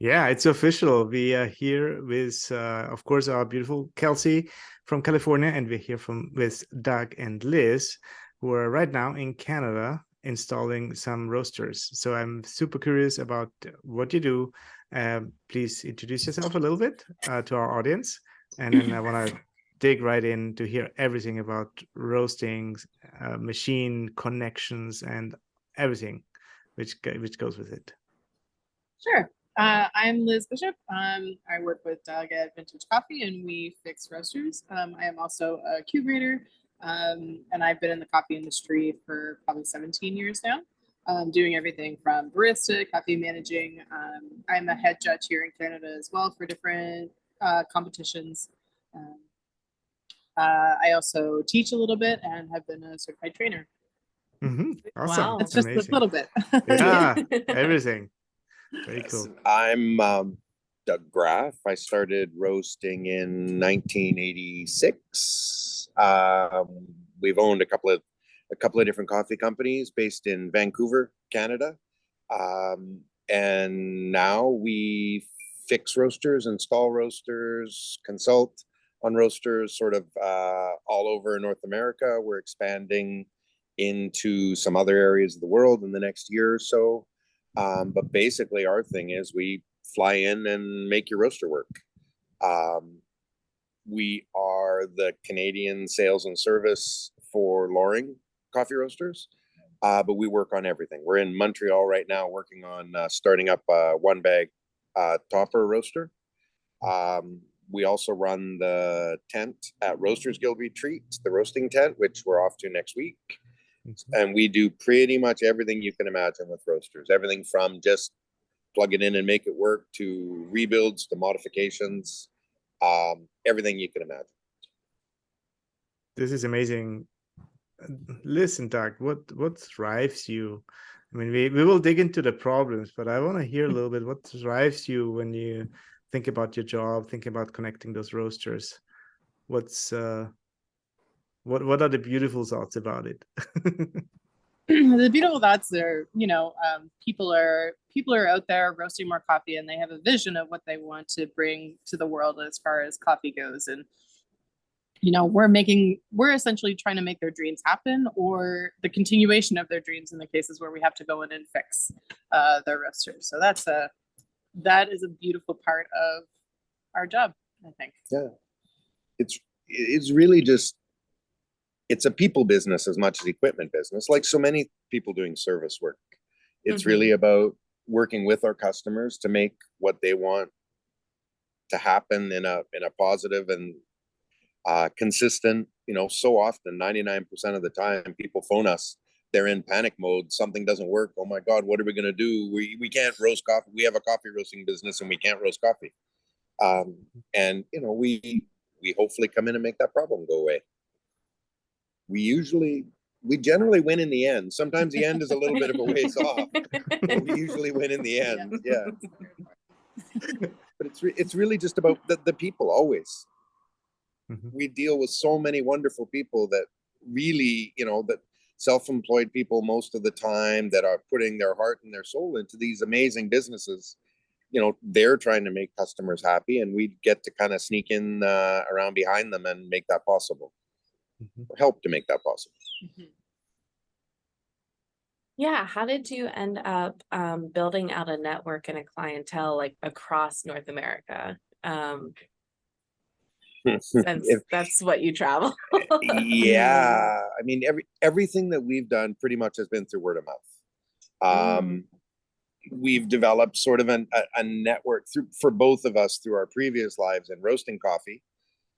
Yeah, it's official. We are here with, of course, our beautiful Kelsey from California, and we're here with Doug and Liz, who are right now in Canada installing some roasters. So I'm super curious about what you do. Please introduce yourself a little bit to our audience, and then I want to dig right in to hear everything about roasting, machine connections, and everything which goes with it. Sure. I'm Liz Bishop. I work with Doug at Vintage Coffee and we fix roasters. I am also a Q grader, and I've been in the coffee industry for probably 17 years now, doing everything from barista, coffee managing. I'm a head judge here in Canada as well for different competitions. Um, I also teach a little bit and have been a certified trainer. Mm-hmm. Awesome. Wow. It's That's just amazing. a little bit. Yeah, everything. Very Yes, cool. I'm Doug Graf. I started roasting in 1986. We've owned a couple of different coffee companies based in Vancouver, Canada, and now we fix roasters, install roasters, consult on roasters, sort of all over North America. We're expanding into some other areas of the world in the next year or so. But basically, our thing is we fly in and make your roaster work. We are the Canadian sales and service for Loring coffee roasters, but we work on everything. We're in Montreal right now working on starting up a one bag topper roaster. We also run the tent at Roasters Guild Retreat, the roasting tent, which we're off to next week. And we do pretty much everything you can imagine with roasters, everything from just plug it in and make it work to rebuilds to modifications, everything you can imagine. This is amazing. Listen, Doug, what drives you? I mean, we will dig into the problems, but I want to hear a little bit what drives you when you think about your job, think about connecting those roasters. What's what are the beautiful thoughts about it? The beautiful thoughts are, people are out there roasting more coffee, and they have a vision of what they want to bring to the world as far as coffee goes. And we're essentially trying to make their dreams happen, or the continuation of their dreams in the cases where we have to go in and fix their roasters. So that is a beautiful part of our job, I think. Yeah, it's really just, it's a people business as much as equipment business, like so many people doing service work. It's really about working with our customers to make what they want to happen in a positive and consistent. So often 99% of the time people phone us, they're in panic mode, something doesn't work, oh my god, what are we going to do? We can't roast coffee, we have a coffee roasting business and we can't roast coffee. And we hopefully come in and make that problem go away. We generally win in the end. Sometimes the end is a little bit of a ways off, but we usually win in the end. Yeah. But it's really just about the people always. We deal with so many wonderful people that really, that self-employed people most of the time that are putting their heart and their soul into these amazing businesses. They're trying to make customers happy, and we get to kind of sneak in around behind them and make that possible. Help to make that possible. Yeah, how did you end up building out a network and a clientele like across North America? Since that's what you travel. Yeah, I mean, everything that we've done pretty much has been through word of mouth. We've developed sort of a network for both of us through our previous lives in roasting coffee,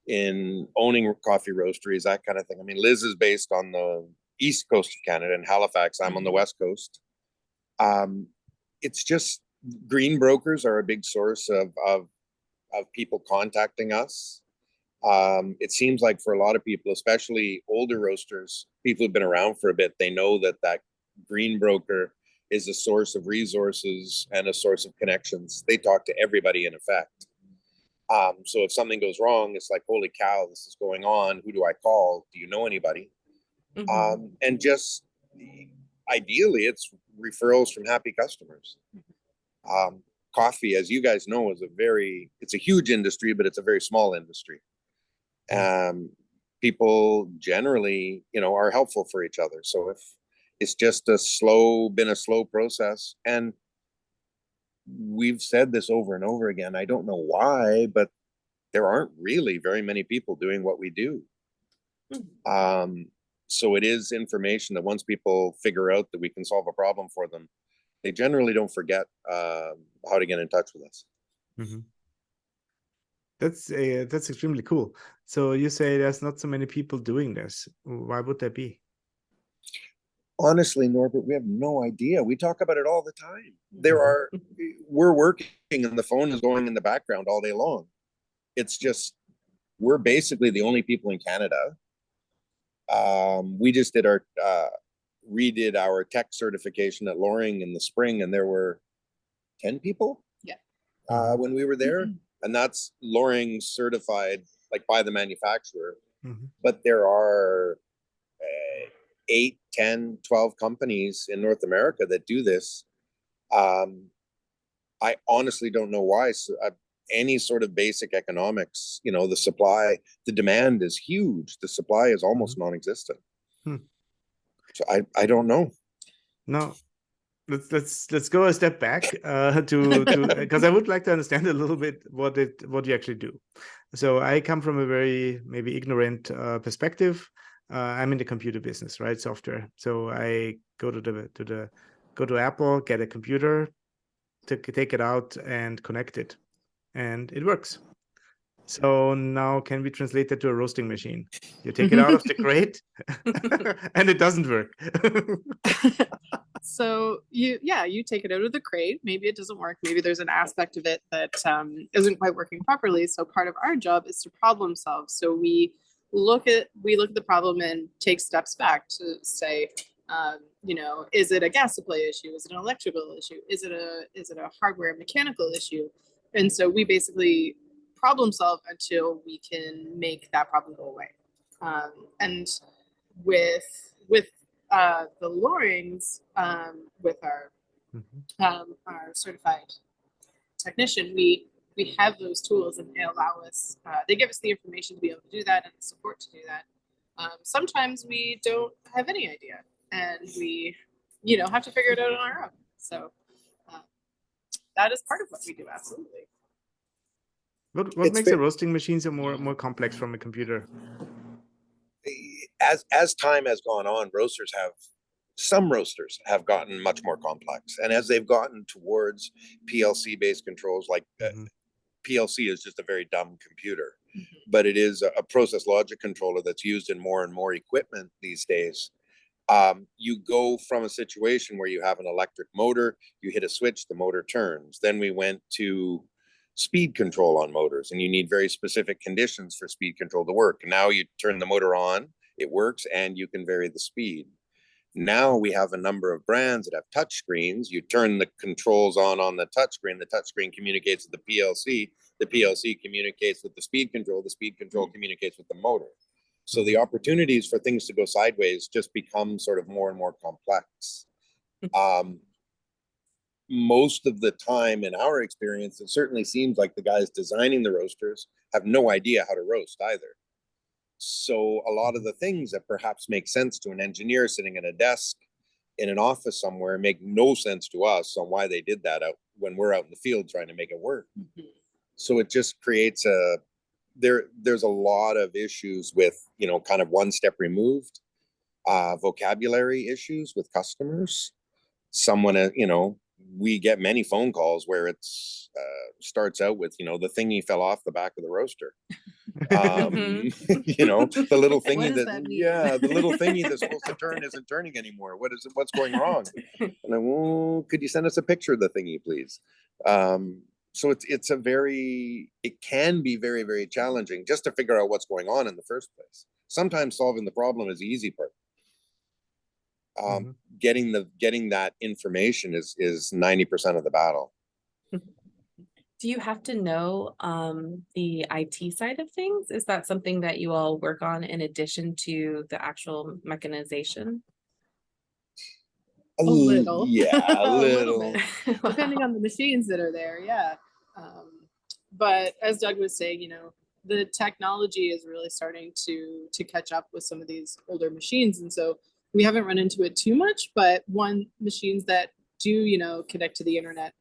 in owning coffee roasteries, that kind of thing. I mean, Liz is based on the east coast of Canada in Halifax. I'm on the west coast. It's just green brokers are a big source of people contacting us. It seems like for a lot of people, especially older roasters, people who've been around for a bit, they know that green broker is a source of resources and a source of connections. They talk to everybody in effect. So if something goes wrong, it's like, holy cow, this is going on. Who do I call? Do you know anybody? And just ideally, it's referrals from happy customers. coffee, as you guys know, is it's a huge industry, but it's a very small industry. People generally, are helpful for each other. So if it's just been a slow process, and we've said this over and over again, I don't know why, but there aren't really very many people doing what we do. So it is information that once people figure out that we can solve a problem for them, they generally don't forget how to get in touch with us. Mm-hmm. That's extremely cool. So you say there's not so many people doing this. Why would that be? Honestly, Norbert, we have no idea. We talk about it all the time. We're working and the phone is going in the background all day long. It's just, we're basically the only people in Canada. We just redid our tech certification at Loring in the spring, and there were 10 people when we were there. And that's Loring certified, like by the manufacturer. But there are 8, 10, 12 companies in North America that do this. I honestly don't know why. So, any sort of basic economics, the demand is huge. The supply is almost non-existent. So I don't know. No, let's go a step back to because I would like to understand a little bit what you actually do. So I come from a very maybe ignorant perspective. I'm in the computer business, right? Software. So I go to Apple, get a computer, take it out and connect it, and it works. So now can we translate that to a roasting machine? You take it out of the crate and it doesn't work. So you take it out of the crate. Maybe it doesn't work. Maybe there's an aspect of it that isn't quite working properly. So part of our job is to problem solve. So we look at the problem and take steps back to say, is it a gas supply issue? Is it an electrical issue? Is it a hardware mechanical issue? And so we basically problem solve until we can make that problem go away. And with the Lorings, with our certified technician, we have those tools, and they allow us. They give us the information to be able to do that and the support to do that. Sometimes we don't have any idea, and we, have to figure it out on our own. So that is part of what we do. Absolutely. What makes a roasting machine so more complex from a computer? As time has gone on, some roasters have gotten much more complex, and as they've gotten towards PLC-based controls, like PLC is just a very dumb computer, but it is a process logic controller that's used in more and more equipment these days. You go from a situation where you have an electric motor, you hit a switch, the motor turns. Then we went to speed control on motors, and you need very specific conditions for speed control to work. Now you turn the motor on, it works, and you can vary the speed. Now we have a number of brands that have touch screens. You turn the controls on the touch screen communicates with the PLC communicates with the speed control communicates with the motor. So the opportunities for things to go sideways just become sort of more and more complex. Most of the time, in our experience, it certainly seems like the guys designing the roasters have no idea how to roast either. So a lot of the things that perhaps make sense to an engineer sitting at a desk in an office somewhere make no sense to us on why they did that when we're out in the field trying to make it work. So it just creates there's a lot of issues with, kind of one step removed, vocabulary issues with customers. We get many phone calls where it's starts out with, the thingy fell off the back of the roaster. The little thingy the little thingy that's supposed to turn isn't turning anymore. What's going wrong? And could you send us a picture of the thingy, please? So it can be very, very challenging just to figure out what's going on in the first place. Sometimes solving the problem is the easy part. Getting that information is 90% of the battle. Do you have to know the IT side of things? Is that something that you all work on in addition to the actual mechanization? a little. Yeah, a little. bit, depending on the machines that are there. Yeah. But as Doug was saying, you know, the technology is really starting to catch up with some of these older machines. And so we haven't run into it too much, but machines that do, you know, connect to the internet,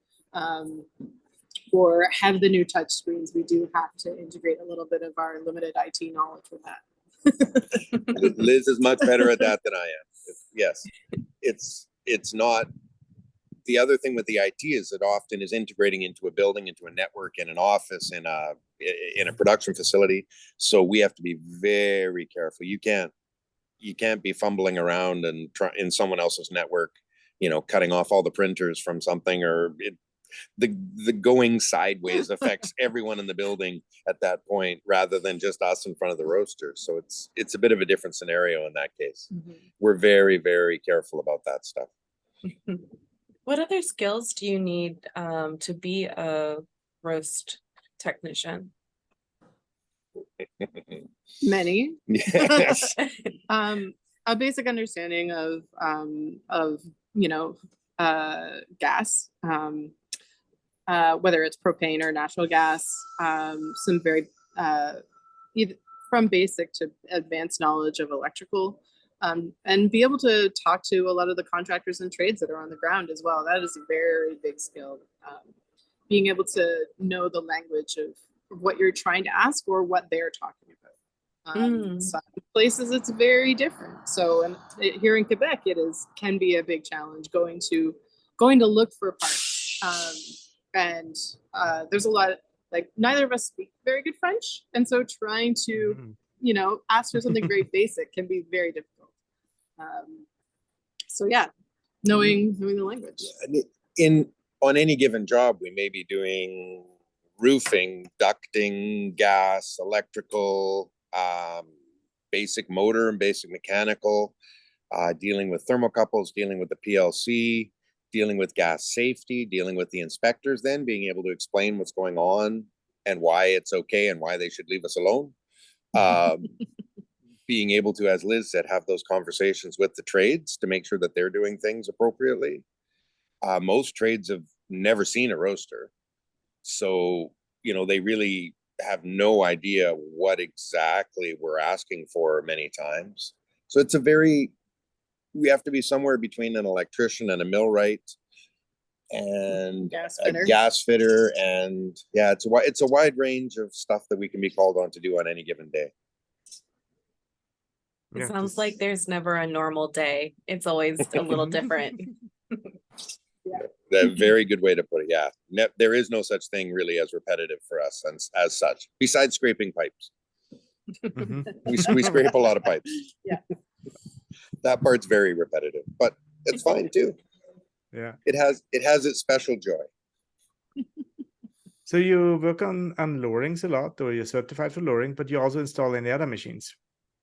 or have the new touch screens, we do have to integrate a little bit of our limited IT knowledge with that. Liz is much better at that than I am. Yes, it's not. The other thing with the IT is it often is integrating into a building, into a network, in an office, in a production facility. So we have to be very careful. You can't be fumbling around and in someone else's network, you know, cutting off all the printers from something, or the going sideways affects everyone in the building at that point, rather than just us in front of the roasters. So it's a bit of a different scenario in that case. Mhm. We're very, very careful about that stuff. What other skills do you need to be a roast technician? Many. Yes. A basic understanding of you know, gas, whether it's propane or natural gas, some very either from basic to advanced knowledge of electrical, and be able to talk to a lot of the contractors and trades that are on the ground as well. That is a very big skill. Being able to know the language of what you're trying to ask or what they're talking about. Some places it's very different. So here in Quebec, can be a big challenge going to look for parts. And there's a lot of, like, neither of us speak very good French, and so trying to you know, ask for something very basic can be very difficult. So yeah, knowing the language. On any given job, we may be doing roofing, ducting, gas, electrical, basic motor and basic mechanical, dealing with thermocouples, dealing with the PLC, dealing with gas safety, dealing with the inspectors, then being able to explain what's going on and why it's okay and why they should leave us alone. Being able to, as Liz said, have those conversations with the trades to make sure that they're doing things appropriately. Most trades have never seen a roaster, so you know, they really have no idea what exactly we're asking for many times. So we have to be somewhere between an electrician and a millwright and a gas fitter, and yeah, it's a wide range of stuff that we can be called on to do on any given day. It sounds like there's never a normal day. It's always a little different. A very good way to put it. Yeah, there is no such thing really as repetitive for us as such, besides scraping pipes. We scrape a lot of pipes. Yeah. That part's very repetitive, but it's fine too. Yeah. It has its special joy. So you work on lowerings a lot, or you're certified for lowering, but you also install any other machines.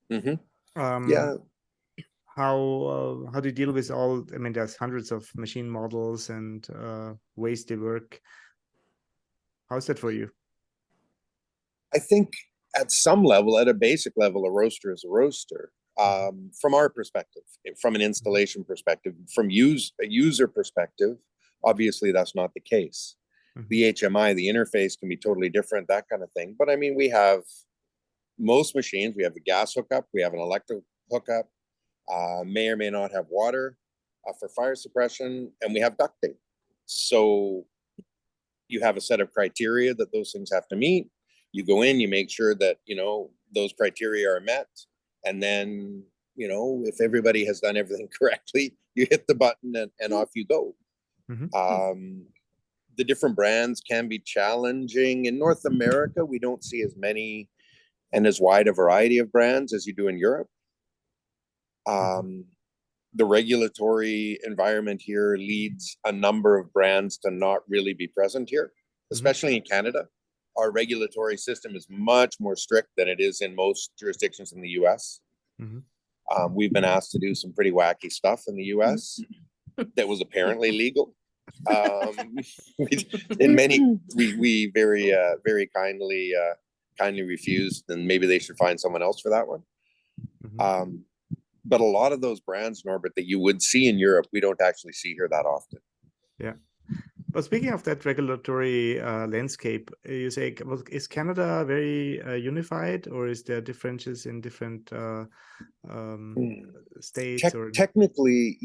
Yeah. How do you deal with all? I mean, there's hundreds of machine models and ways they work. How's that for you? I think at some level, at a basic level, a roaster is a roaster. From our perspective, from an installation perspective, from a user perspective, obviously that's not the case. The HMI, the interface can be totally different, that kind of thing. But I mean, we have most machines, we have a gas hookup, we have an electric hookup, may or may not have water for fire suppression, and we have ducting. So you have a set of criteria that those things have to meet. You go in, you make sure that, you know, those criteria are met. And then, you know, if everybody has done everything correctly, you hit the button and off you go. The different brands can be challenging. In North America, we don't see as many and as wide a variety of brands as you do in Europe. The regulatory environment here leads a number of brands to not really be present here, especially in Canada. Our regulatory system is much more strict than it is in most jurisdictions in the US. We've been asked to do some pretty wacky stuff in the US that was apparently legal. In many, we very kindly refused, and maybe they should find someone else for that one. But a lot of those brands, Norbert, that you would see in Europe, we don't actually see here that often. Yeah. But speaking of that regulatory landscape, you say, is Canada very unified, or is there differences in different states? Technically,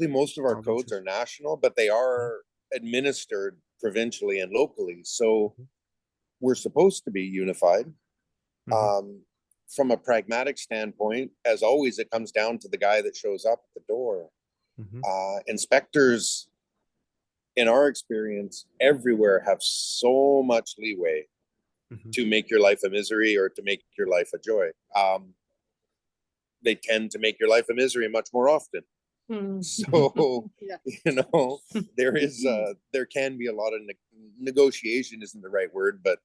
most of our codes are national, but they are administered provincially and locally. So we're supposed to be unified. From a pragmatic standpoint, as always, it comes down to the guy that shows up at the door. Inspectors, in our experience, everywhere have so much leeway to make your life a misery or to make your life a joy. They tend to make your life a misery much more often. So, there can be a lot of negotiation, isn't the right word, but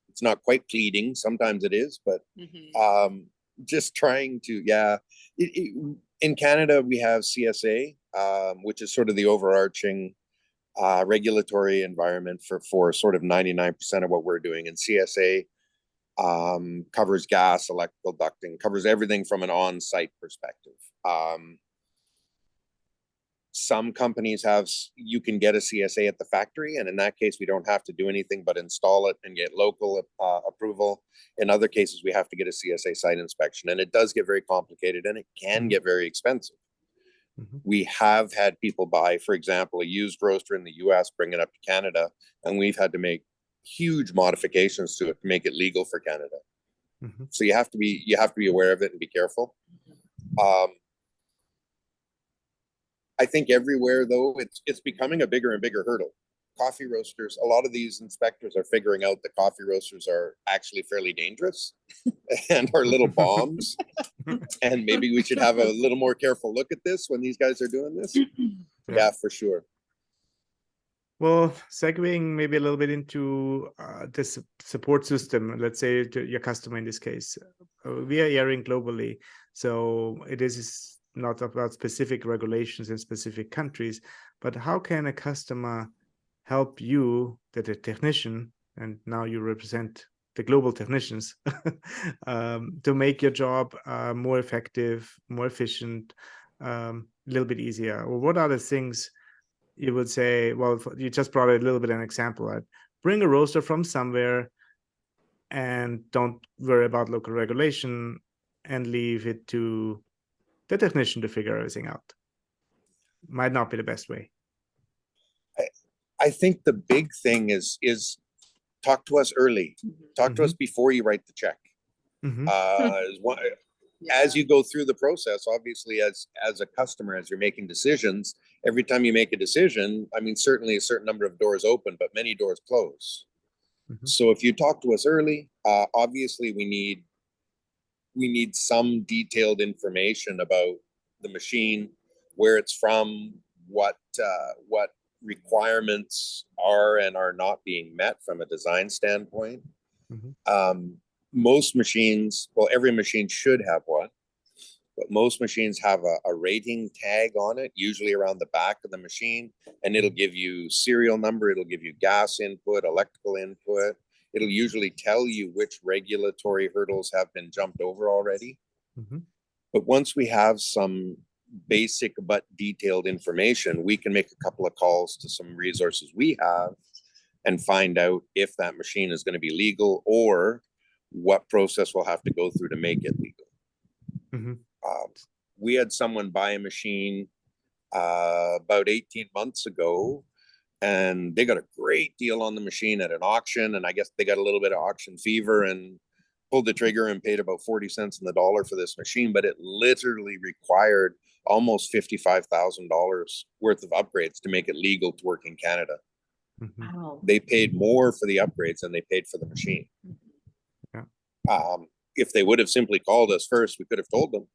it's not quite pleading. Sometimes it is, but just trying to, in Canada, we have CSA, which is sort of the overarching regulatory environment for sort of 99% of what we're doing. And CSA covers gas, electrical ducting, covers everything from an on-site perspective. Some companies you can get a CSA at the factory, and in that case, we don't have to do anything but install it and get local approval. In other cases, we have to get a CSA site inspection, and it does get very complicated, and it can get very expensive. We have had people buy, for example, a used roaster in the US, bring it up to Canada, and we've had to make huge modifications to it to make it legal for Canada. So you have to be aware of it and be careful. I think everywhere, though, it's becoming a bigger and bigger hurdle. Coffee roasters, a lot of these inspectors are figuring out that coffee roasters are actually fairly dangerous and are little bombs. And maybe we should have a little more careful look at this when these guys are doing this. Yeah, for sure. Well, segueing maybe a little bit into this support system, let's say to your customer in this case, we are airing globally. So it is not about specific regulations in specific countries, but how can a customer help you, that a technician, and now you represent the global technicians, to make your job more effective, more efficient, a little bit easier? Or what are the things you would say? Well, you just brought a little bit of an example. Right? Bring a roaster from somewhere and don't worry about local regulation and leave it to the technician to figure everything out. Might not be the best way. I think the big thing is talk to us early. Talk to us before you write the check. As you go through the process, obviously, as a customer, as you're making decisions, every time you make a decision, I mean, certainly a certain number of doors open, but many doors close. So if you talk to us early, obviously we need some detailed information about the machine, where it's from, what requirements are and are not being met from a design standpoint. Most machines, well, every machine should have one, but most machines have a rating tag on it, usually around the back of the machine, and it'll give you serial number, it'll give you gas input, electrical input. It'll usually tell you which regulatory hurdles have been jumped over already. But once we have some basic but detailed information, we can make a couple of calls to some resources we have and find out if that machine is going to be legal or what process we'll have to go through to make it legal. We had someone buy a machine about 18 months ago, and they got a great deal on the machine at an auction, and I guess they got a little bit of auction fever and pulled the trigger and paid about 40 cents on the dollar for this machine, but it literally required almost $55,000 worth of upgrades to make it legal to work in Canada. Wow. They paid more for the upgrades than they paid for the machine. If they would have simply called us first, we could have told them.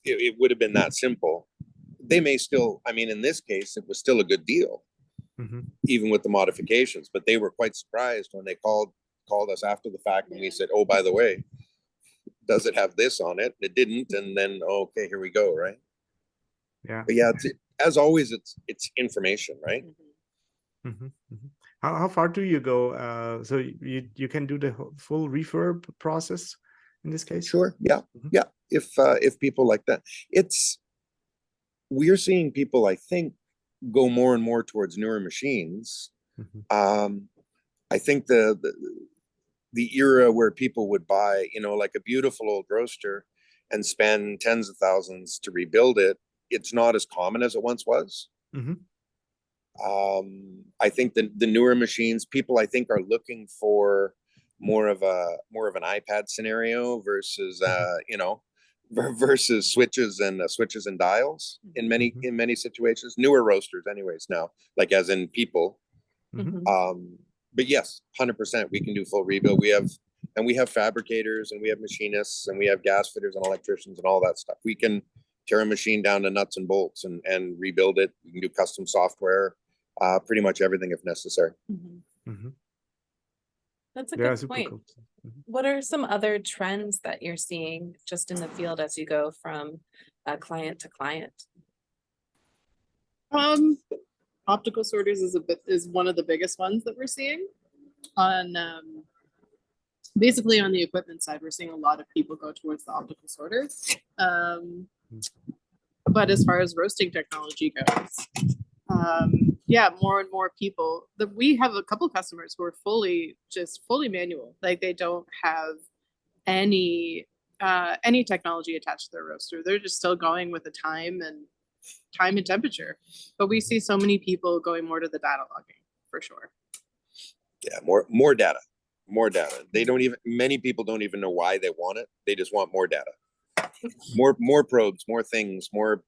It would have been that simple. They may still, I mean, in this case, it was still a good deal, even with the modifications, but they were quite surprised when they called us after the fact and we said, oh, by the way, does it have this on it? It didn't. And then, okay, here we go, right? Yeah. But yeah, as always, it's information, right? How far do you go? So you can do the full refurb process in this case? Sure. Yeah. Mhm. Yeah. If people like that, we're seeing people, I think, go more and more towards newer machines. Mhm. I think the era where people would buy, like a beautiful old roaster and spend tens of thousands to rebuild it, it's not as common as it once was. Mhm. I think the newer machines, people I think are looking for more of an iPad scenario versus versus switches and dials in many situations. Newer roasters, anyways, now, like as in people. Mhm. But yes, 100%, we can do full rebuild. We have fabricators, and we have machinists, and we have gas fitters and electricians and all that stuff. We can tear a machine down to nuts and bolts and rebuild it. We can do custom software, pretty much everything if necessary. Mhm. That's a Yeah, good super point. cool. Mhm. What are some other trends that you're seeing just in the field as you go from client to client? Optical sorters is one of the biggest ones that we're seeing on basically on the equipment side. We're seeing a lot of people go towards the optical sorters. But as far as roasting technology goes, yeah, more and more people that we have a couple customers who are fully manual, like they don't have any technology attached to their roaster. They're just still going with the time and temperature. But we see so many people going more to the data logging for sure. Yeah, more data. Many people don't even know why they want it. They just want more data, more probes, more things, more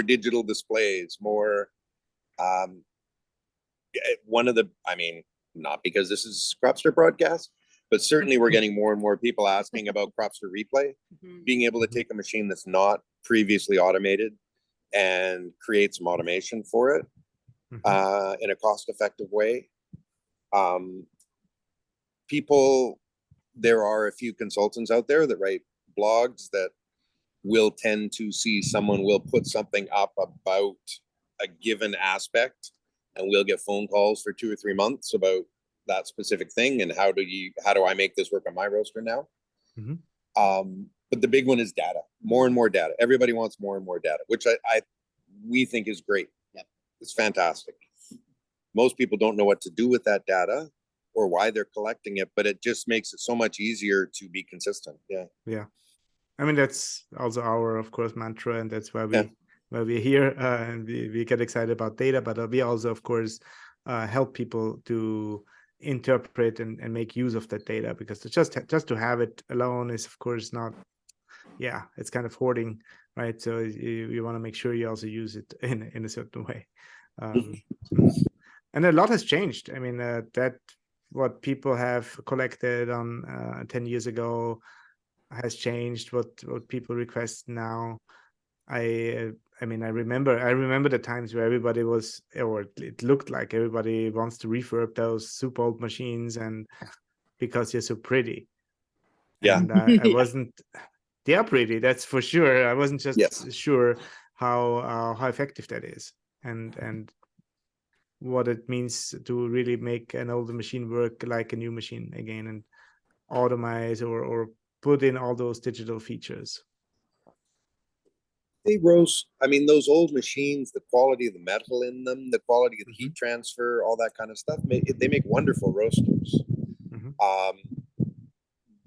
digital displays, more. Not because this is Cropster broadcast, but certainly we're getting more and more people asking about Cropster Replay, being able to take a machine that's not previously automated and create some automation for it in a cost-effective way. There are a few consultants out there that write blogs that will tend to see someone will put something up about a given aspect, and we'll get phone calls for 2 or 3 months about that specific thing and how do I make this work on my roaster now. But the big one is data, more and more data. Everybody wants more and more data, which we think is great. Yep. It's fantastic. Most people don't know what to do with that data or why they're collecting it, but it just makes it so much easier to be consistent. Yeah. I mean, that's also our, of course, mantra, and that's why Yeah. we're here, and we get excited about data, but we also, of course, help people to interpret and make use of that data, because just to have it alone is, of course, not. Yeah, it's kind of hoarding, right? So you want to make sure you also use it in a certain way. And a lot has changed. I mean, that what people have collected on 10 years ago has changed. What people request now. I mean, I remember the times where everybody was, or it looked like everybody wants to refurb those super old machines, and because they're so pretty. Yeah. And I wasn't. They are pretty, that's for sure. I wasn't just sure how effective that is, and what it means to really make an older machine work like a new machine again, and automate or put in all those digital features. They roast. I mean, those old machines, the quality of the metal in them, the quality of the heat transfer, all that kind of stuff, they make wonderful roasters.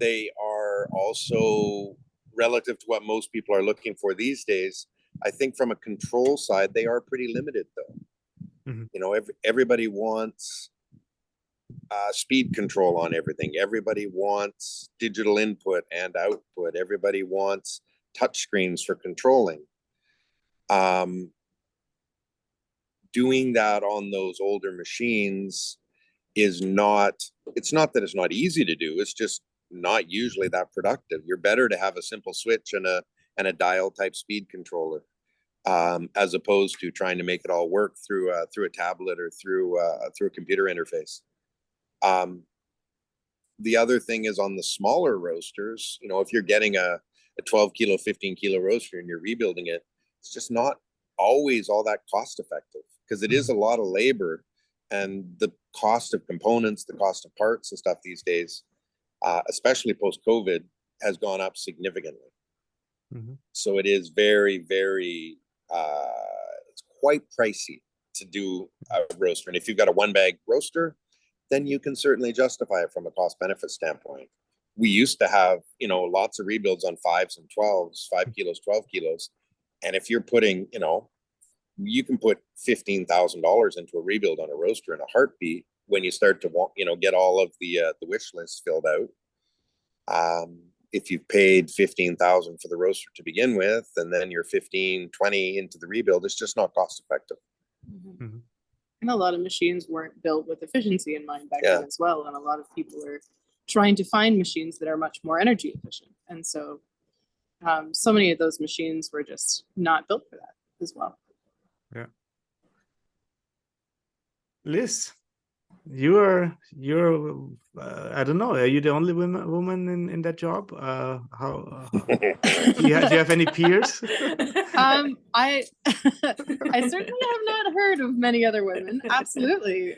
They are also, relative to what most people are looking for these days, I think from a control side, they are pretty limited though. Everybody wants speed control on everything. Everybody wants digital input and output. Everybody wants touch screens for controlling. Doing that on those older machines it's not that it's not easy to do, it's just not usually that productive. You're better to have a simple switch and a dial type speed controller, as opposed to trying to make it all work through a tablet or through a computer interface. The other thing is on the smaller roasters, if you're getting a 12 kilo, 15 kilo roaster and you're rebuilding it, it's just not always all that cost effective, because it is a lot of labor, and the cost of components, the cost of parts and stuff these days, especially post-COVID, has gone up significantly. Mhm. So it is very, very, it's quite pricey to do a roaster. And if you've got a 1-bag roaster, then you can certainly justify it from a cost benefit standpoint. We used to have, you know, lots of rebuilds on 5s and 12s, 5 kilos, 12 kilos. And if you're putting, you know, you can put $15,000 into a rebuild on a roaster in a heartbeat when you start to want, you know, get all of the wish list filled out. If you've paid $15,000 for the roaster to begin with, and then you're 15, 20 into the rebuild, it's just not cost effective. Mhm. And a lot of machines weren't built with efficiency in mind back Yeah. then as well. And a lot of people are trying to find machines that are much more energy efficient. And so, so many of those machines were just not built for that as well. Liz, you're I don't know, are you the only woman in that job? How do you have any peers? I I certainly have not heard of many other women. Absolutely.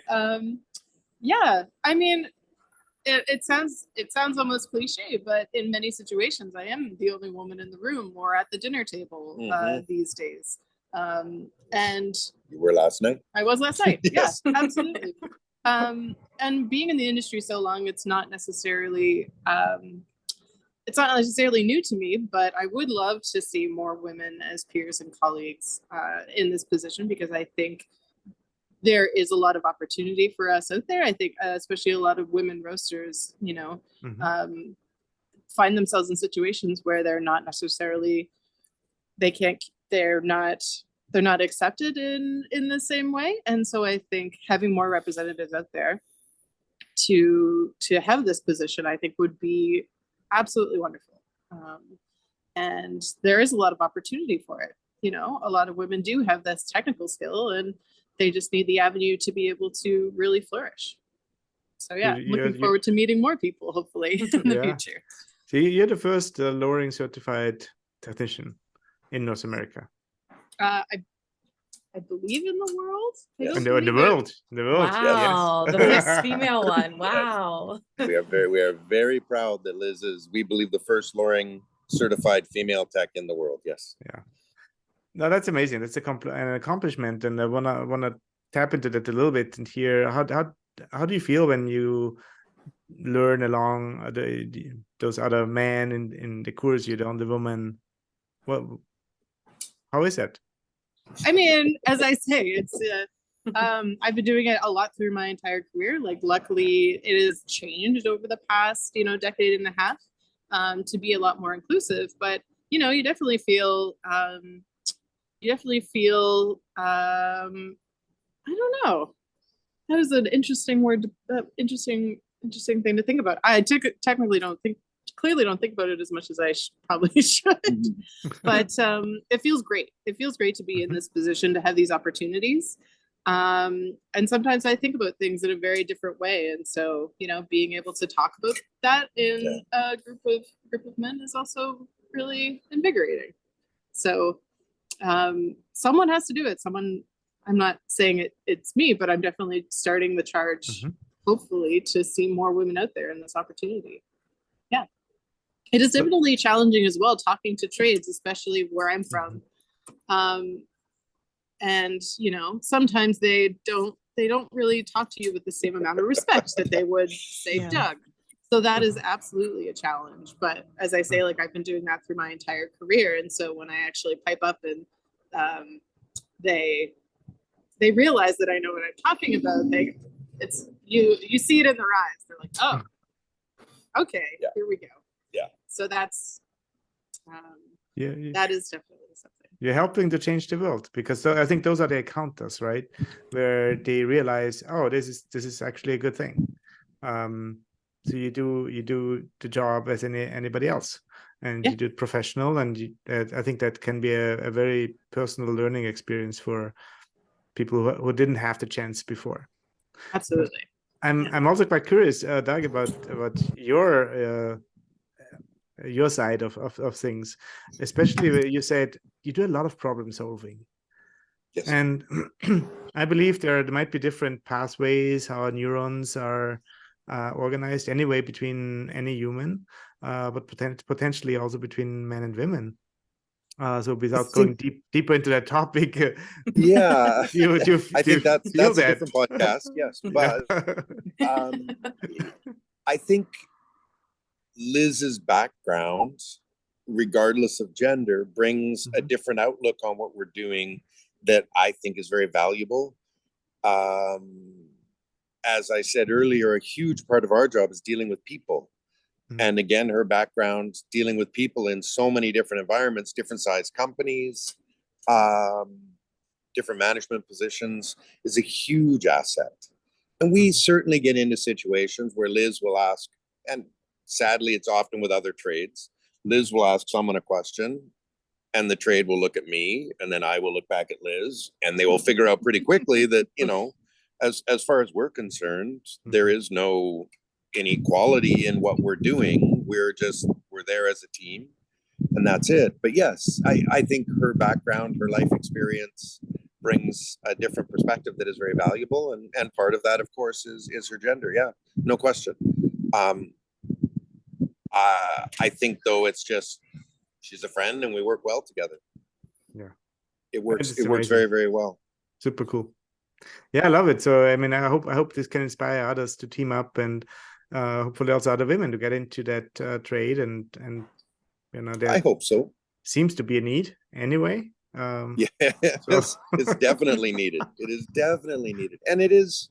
Yeah, I mean, it sounds almost cliche, but in many situations, I am the only woman in the room or at the dinner table these days. And You were last night? I was last night. Yes. Yeah, absolutely. And being in the industry so long, it's not necessarily new to me, but I would love to see more women as peers and colleagues in this position, because I think there is a lot of opportunity for us out there. I think especially a lot of women roasters, you know, find themselves in situations where they're not necessarily, they're not accepted in the same way. And so I think having more representatives out there to have this position, I think would be absolutely wonderful. And there is a lot of opportunity for it. You know, a lot of women do have this technical skill, and they just need the avenue to be able to really flourish. So yeah, looking forward to meeting more people, hopefully, in the future. So you're the first lowering certified technician in North America. I believe in the world. Yes. In the world. Wow, Yes. the first female one. Wow. We are very proud that Liz is, we believe, the first lowering certified female tech in the world. Yes. Yeah. No, that's amazing. That's an accomplishment, and I wanna tap into that a little bit and hear how do you feel when you learn along those other men in the course? You're the only woman. How is that? I mean, as I say, it's I've been doing it a lot through my entire career. Like, luckily, it has changed over the past, decade and a half, to be a lot more inclusive. But you definitely feel, I don't know. That was an interesting word, interesting thing to think about. I technically clearly don't think about it as much as I probably should. But it feels great. It feels great to be in this position, to have these opportunities. And sometimes I think about things in a very different way. And so, being able to talk about that in a group of men is also really invigorating. So someone has to do it. I'm not saying it's me, but I'm definitely starting the charge, hopefully, to see more women out there in this opportunity. Yeah. It is definitely challenging as well, talking to trades, especially where I'm from. And, sometimes they don't really talk to you with the same amount of respect that they would say, Doug. So that is absolutely a challenge. But as I say, like, I've been doing that through my entire career. And so when I actually pipe up and they realize that I know what I'm talking about, you see it in their eyes. They're like, oh, okay, here we go. Yeah. So that's that is definitely something. You're helping to change the world, because I think those are the accountants, right? Where they realize, oh, this is actually a good thing. So you do the job as anybody else, and you do it professional, and I think that can be a very personal learning experience for people who didn't have the chance before. Absolutely. I'm also quite curious, Doug, about your side of things, especially where you said you do a lot of problem solving. Yes. And I believe there might be different pathways how neurons are organized anyway between any human, but potentially also between men and women. So without going deeper into that topic, yeah, do you I think feel that's a that? different podcast. Yes, Yeah. but I think Liz's background, regardless of gender, brings a different outlook on what we're doing that I think is very valuable. As I said earlier, a huge part of our job is dealing with people. And again, her background dealing with people in so many different environments, different size companies, different management positions is a huge asset. And we certainly get into situations where Liz will ask, and sadly, it's often with other trades, Liz will ask someone a question and the trade will look at me and then I will look back at Liz and they will figure out pretty quickly that, you know, as far as we're concerned, there is no inequality in what we're doing. We're there as a team and that's it. But yes, I think her background, her life experience brings a different perspective that is very valuable. And part of that, of course, is her gender. Yeah, no question. I think though it's just, she's a friend and we work well together. Yeah. It works very, very well. Super cool. Yeah, I love it. So I mean, I hope this can inspire others to team up and hopefully also other women to get into that trade and you know, I hope so. Seems to be a need anyway. Yes, it's definitely needed. It is definitely needed. And it's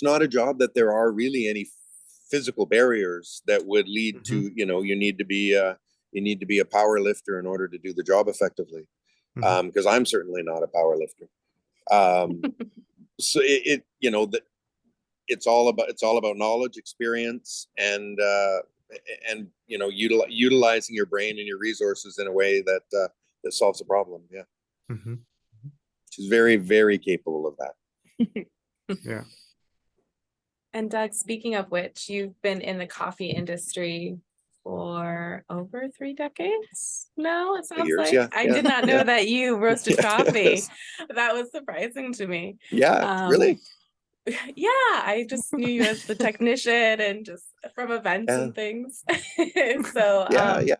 not a job that there are really any physical barriers that would lead to, you know, you need to be a power lifter in order to do the job effectively. Because I'm certainly not a power lifter. So it you know, that it's all about knowledge, experience, and you know, utilizing your brain and your resources in a way that solves a problem. Yeah. She's very, very capable of that. Yeah. And Doug, speaking of which, you've been in the coffee industry for over 3 decades now, it sounds Years, like. yeah, I did not know that you roasted coffee. That was surprising to me. Yeah, really? Yeah, I just knew you as the technician and just from events and things. So yeah.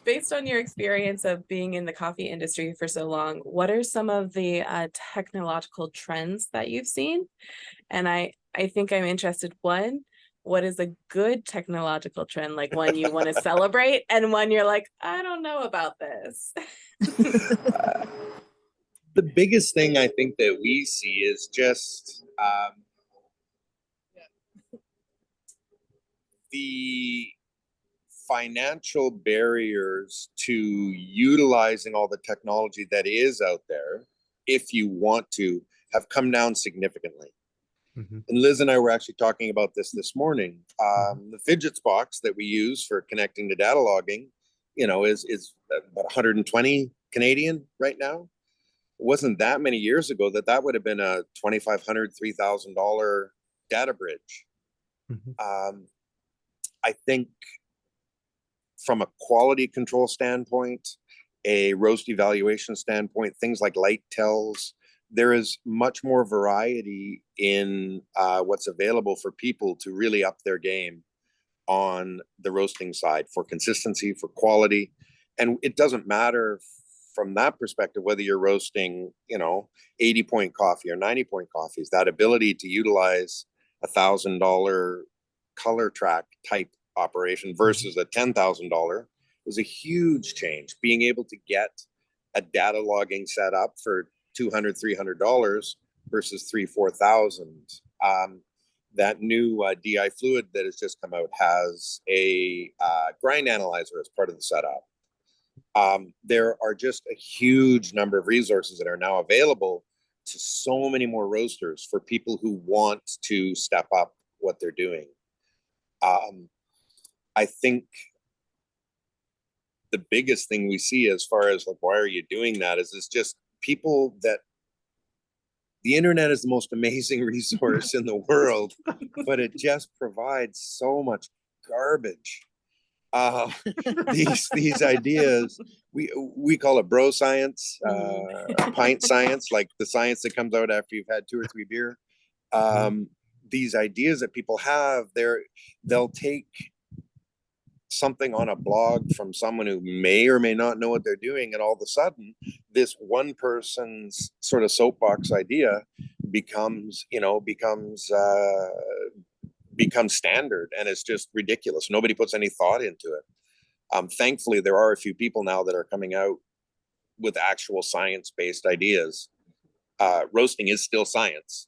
Based on your experience of being in the coffee industry for so long, what are some of the technological trends that you've seen? And I think I'm interested, one, what is a good technological trend, like one you want to celebrate and one you're like, I don't know about this? The biggest thing I think that we see is just the financial barriers to utilizing all the technology that is out there, if you want to, have come down significantly. And Liz and I were actually talking about this morning. The fidgets box that we use for connecting to data logging, you know, is about 120 Canadian right now. It wasn't that many years ago that would have been a $2,500, $3,000 data bridge. I think from a quality control standpoint, a roast evaluation standpoint, things like light tells, there is much more variety in what's available for people to really up their game on the roasting side for consistency, for quality. And it doesn't matter from that perspective whether you're roasting, you know, 80-point coffee or 90-point coffees. That ability to utilize $1,000 color track type operation versus a $10,000 was a huge change. Being able to get a data logging set up for $200, $300 versus $3,000-$4,000. That new DI fluid that has just come out has a grind analyzer as part of the setup. There are just a huge number of resources that are now available to so many more roasters for people who want to step up what they're doing. I think the biggest thing we see as far as like, why are you doing that, is it's just people that the internet is the most amazing resource in the world, but it just provides so much garbage. These ideas, we call it bro science, pint science, like the science that comes out after you've had 2 or 3 beer. these ideas that people have, they'll take something on a blog from someone who may or may not know what they're doing, and all of a sudden this one person's sort of soapbox idea becomes standard, and it's just ridiculous. Nobody puts any thought into it. Thankfully there are a few people now that are coming out with actual science-based ideas. Roasting is still science.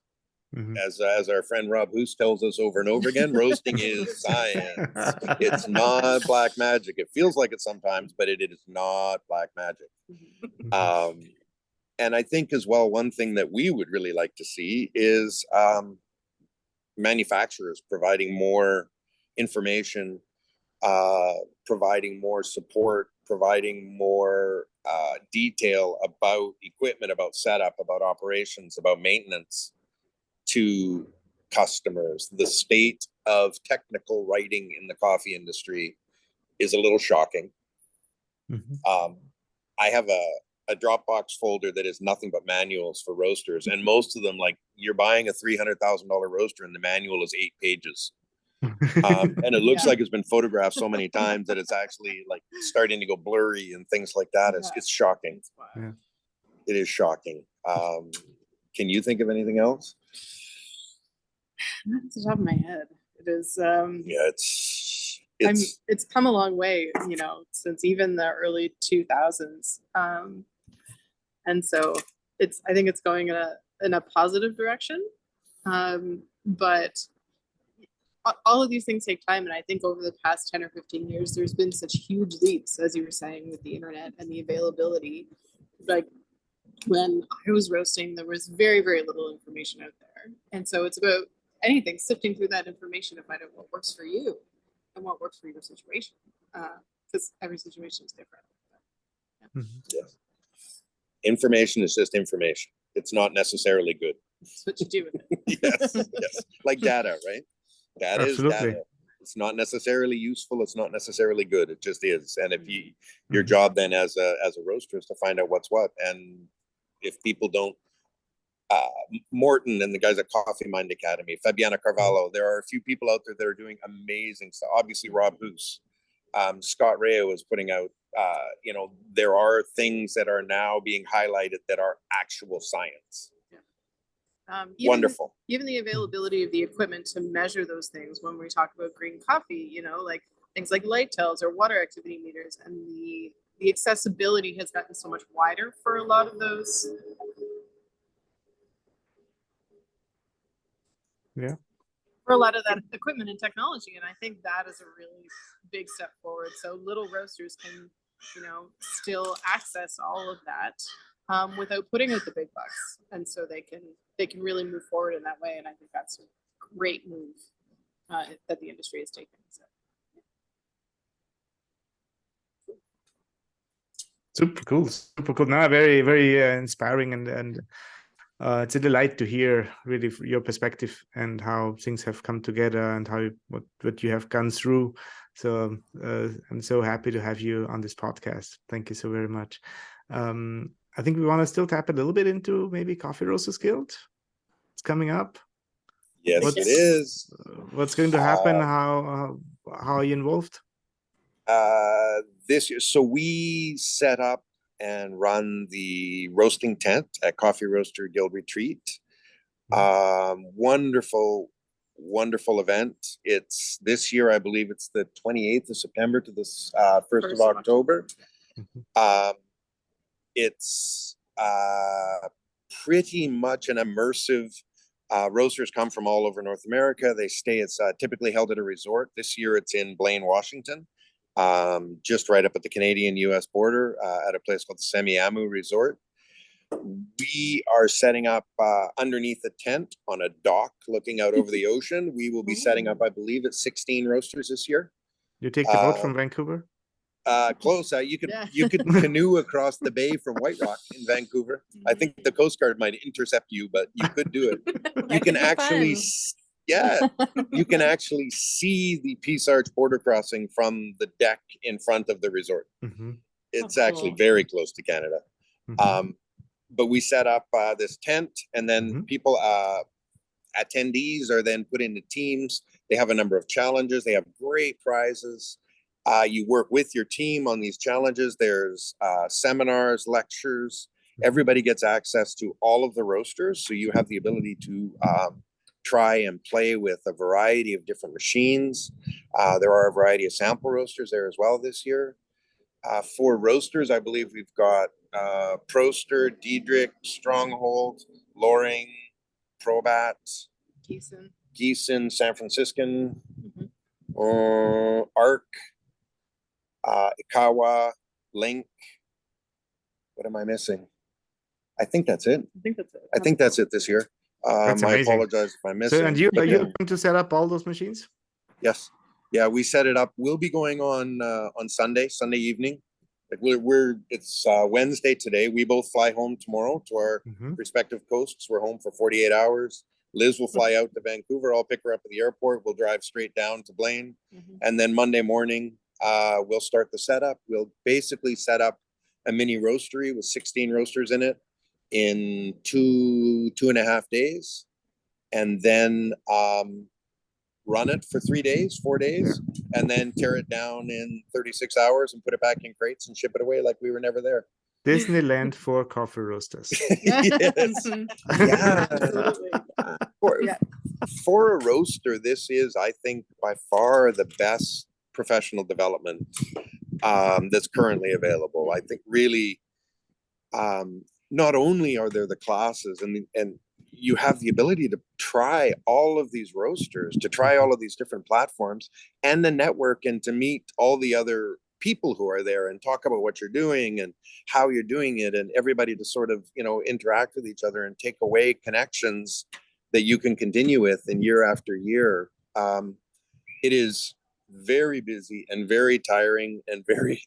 As our friend Rob Hoos tells us over and over again, roasting is science. It's not black magic. It feels like it sometimes, but it is not black magic. And I think as well, one thing that we would really like to see is manufacturers providing more information, providing more support, providing more detail about equipment, about setup, about operations, about maintenance to customers. The state of technical writing in the coffee industry is a little shocking. I have a Dropbox folder that is nothing but manuals for roasters, and most of them, like, you're buying a $300,000 roaster and the manual is 8 pages. And it looks like it's been photographed so many times that it's actually like starting to go blurry and things like that. It's shocking. Yeah. It is shocking. Can you think of anything else? Not off the top of my head. It is Yeah, it's come a long way, since even the early 2000s. And so I think it's going in a positive direction. But all of these things take time, and I think over the past 10 or 15 years there's been such huge leaps, as you were saying, with the internet and the availability. Like, when I was roasting, there was very, very little information out there, and so it's about sifting through that information to find out what works for you and what works for your situation, because every situation is different. Yeah. Information is just information. It's not necessarily good. That's what you do with it. Yes. Like data, right? Data Absolutely. is data. It's not necessarily useful. It's not necessarily good. It just is. And if your job then as a roaster is to find out what's what. And if people don't, Morton and the guys at Coffee Mind Academy, Fabiana Carvalho, there are a few people out there that are doing amazing stuff. Obviously Rob Hoos, Scott Rayo is putting out, there are things that are now being highlighted that are actual science. Wonderful. Even the availability of the equipment to measure those things when we talk about green coffee, like things like light tells or water activity meters, and the accessibility has gotten so much wider for a lot of those. Yeah. For a lot of that equipment and technology, and I think that is a really big step forward. So little roasters can, still access all of that without putting out the big bucks, and so they can really move forward in that way. And I think that's a great move that the industry is taking. So. Super cool. Now, very, very inspiring, and it's a delight to hear really your perspective and how things have come together and what you have gone through. So I'm so happy to have you on this podcast. Thank you so very much. I think we want to still tap a little bit into maybe Coffee Roasters Guild. It's coming up. Yes, it is. What's going to happen? How are you involved? This year, so we set up and run the roasting tent at Coffee Roaster Guild Retreat. Wonderful event. It's this year, I believe it's the 28th of September to the 1st of October. It's pretty much an immersive. Roasters come from all over North America. They stay. It's typically held at a resort. This year it's in Blaine, Washington, just right up at the Canadian-US border, at a place called the Semiahmoo Resort. We are setting up underneath a tent on a dock looking out over the ocean. We will be setting up, I believe, it's 16 roasters this year. You take the boat from Vancouver? Close. You could canoe across the bay from White Rock in Vancouver. I think the Coast Guard might intercept you, but you could do it. You can actually, you can actually see the Peace Arch border crossing from the deck in front of the resort. It's actually very close to Canada. But we set up this tent, and then people attendees are then put into teams. They have a number of challenges. They have great prizes. You work with your team on these challenges. There's seminars, lectures. Everybody gets access to all of the roasters. So you have the ability to try and play with a variety of different machines. There are a variety of sample roasters there as well this year. For roasters, I believe we've got Cropster, Diedrich, Stronghold, Loring, Probat, Gießen, San Franciscan, Arc, Ikawa, Link. What am I missing? I think that's it. I think that's it this year. That's I amazing. apologize if I'm missing. So, and you're going to set up all those machines? Yes. Yeah, we set it up. We'll be going on Sunday evening. Like it's Wednesday today. We both fly home tomorrow to our respective coasts. We're home for 48 hours. Liz will fly out to Vancouver. I'll pick her up at the airport. We'll drive straight down to Blaine. And then Monday morning, we'll start the setup. We'll basically set up a mini roastery with 16 roasters in it in 2.5 days. And then run it for 3 days, 4 days, and then tear it down in 36 hours and put it back in crates and ship it away like we were never there. Disneyland for coffee roasters. Yes. Yeah. For a roaster, this is, I think, by far the best professional development that's currently available. I think really, not only are there the classes and you have the ability to try all of these roasters, to try all of these different platforms and the network, and to meet all the other people who are there and talk about what you're doing and how you're doing it, and everybody to sort of, interact with each other and take away connections that you can continue with in year after year. It is very busy and very tiring and very,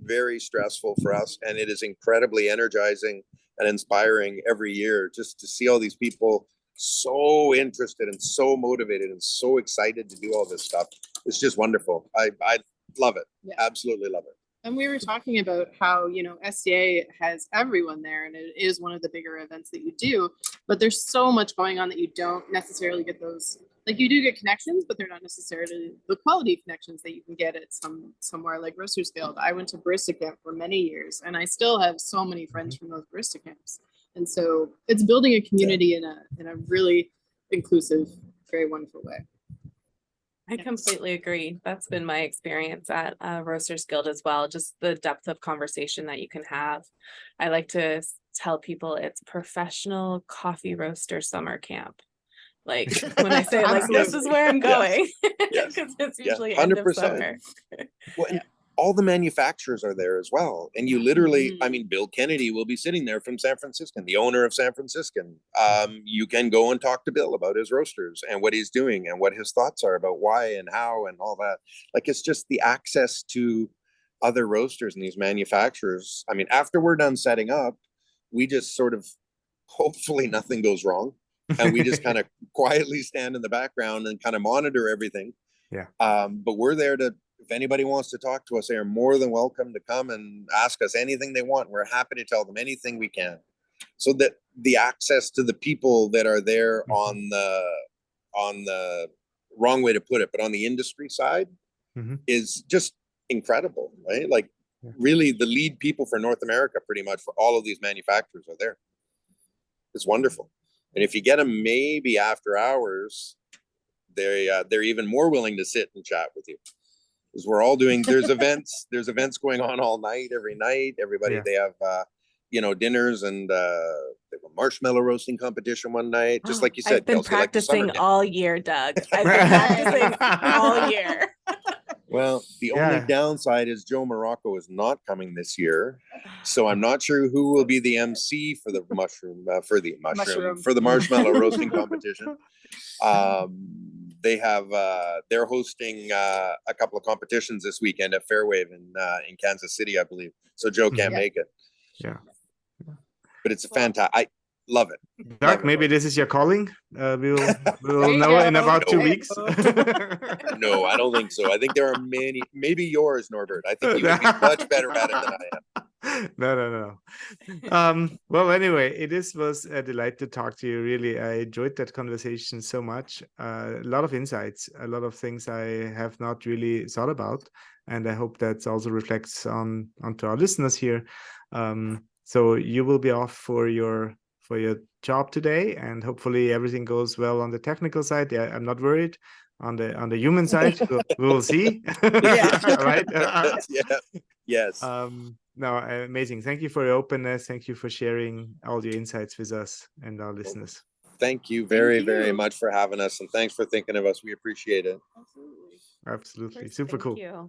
very stressful for us. And it is incredibly energizing and inspiring every year just to see all these people so interested and so motivated and so excited to do all this stuff. It's just wonderful. I love it. Yeah. Absolutely love it. And we were talking about how, SCA has everyone there, and it is one of the bigger events that you do, but there's so much going on that you don't necessarily get those, like you do get connections, but they're not necessarily the quality connections that you can get at somewhere like Roasters Guild. I went to barista camp for many years, and I still have so many friends from those barista camps. And so it's building a community in a really inclusive, very wonderful way. I completely agree. That's been my experience at Roasters Guild as well. Just the depth of conversation that you can have. I like to tell people it's professional coffee roaster summer camp. Like when I say like, this is where I'm going, because it's usually end of summer. Well, all the manufacturers are there as well. And you literally, I mean, Bill Kennedy will be sitting there from San Francisco, the owner of San Francisco. You can go and talk to Bill about his roasters and what he's doing and what his thoughts are about why and how and all that. Like, it's just the access to other roasters and these manufacturers. I mean, after we're done setting up, we just sort of, hopefully nothing goes wrong. And we just kind of quietly stand in the background and kind of monitor everything. Yeah. But we're there to, if anybody wants to talk to us, they are more than welcome to come and ask us anything they want. We're happy to tell them anything we can. So that the access to the people that are there on the wrong way to put it, but on the industry side is just incredible, right? Like really the lead people for North America, pretty much for all of these manufacturers are there. It's wonderful. And if you get them maybe after hours, they're even more willing to sit and chat with you. Because we're all doing, there's events going on all night, every night. Everybody, they have, dinners, and they have a marshmallow roasting competition one night. Just like you said, I've been Kelsey, practicing like all year, Doug. I've been practicing all year. Well, the only downside is Joe Morocco is not coming this year. So I'm not sure who will be the MC for the marshmallow roasting competition. They're hosting a couple of competitions this weekend at Fairwave in Kansas City, I believe. So Joe can't make it. Yeah. But it's a fantastic. I love it. Doug, maybe this is your calling. We'll know in about 2 weeks. No, I don't think so. I think there are many. Maybe yours, Norbert. I think you would be much better at it than I am. No. Well, anyway, was a delight to talk to you. Really, I enjoyed that conversation so much. A lot of insights, a lot of things I have not really thought about, and I hope that also reflects onto our listeners here. So you will be off for your job today, and hopefully everything goes well on the technical side. Yeah, I'm not worried. On the human side, we will see. Yeah. Right. Yeah. Yes. No, amazing. Thank you for your openness. Thank you for sharing all your insights with us and our listeners. Thank you very, very you. much for having us, and thanks for thinking of us. We appreciate it. Absolutely. Absolutely. Of course, Super thank cool. you.